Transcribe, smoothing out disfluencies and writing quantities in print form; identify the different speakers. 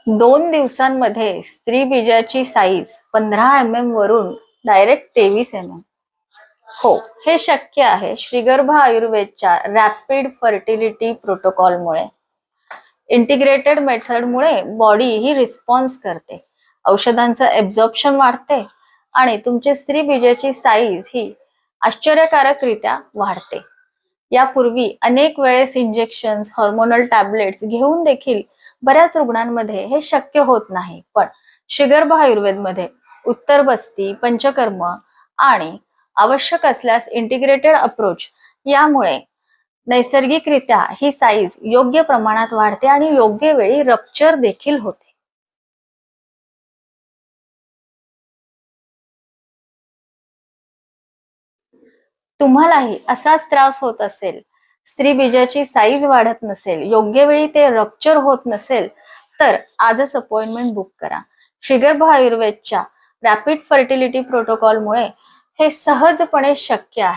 Speaker 1: 2 दिवसांमध्ये स्त्री बीजाची साईज 15 वरून डायरेक्ट 23 हो, हे शक्य आहे श्रीगर्भ आयुर्वेदच्या रॅपिड फर्टिलिटी प्रोटोकॉलमुळे. इंटिग्रेटेड मेथडमुळे बॉडी ही रिस्पॉन्स करते, औषधांचं एब्झॉर्प्शन वाढते आणि तुमची स्त्री बीजाची साईज ही आश्चर्यकारकरित्या वाढते. यापूर्वी अनेक वेळेस इंजेक्शन्स, हॉर्मोनल टॅबलेट्स घेऊन देखील बऱ्याच रुग्णांमध्ये हे शक्य होत नाही. पण श्रीगर्भ आयुर्वेदमध्ये उत्तर बस्ती, पंचकर्म आणि आवश्यक असल्यास इंटिग्रेटेड अप्रोच यामुळे नैसर्गिकरित्या ही साईज योग्य प्रमाणात वाढते आणि योग्य वेळी रप्चर देखील होते. तुम्हालाही असाच त्रास होत असेल, स्त्री बीजाची साईज वाढत नसेल, योग्य वेळी ते रप्चर होत नसेल, तर आजच अपॉइंटमेंट बुक करा. श्रीगर्भ आयुर्वेदच्या रॅपिड फर्टिलिटी प्रोटोकॉलमुळे हे सहजपणे शक्य आहे.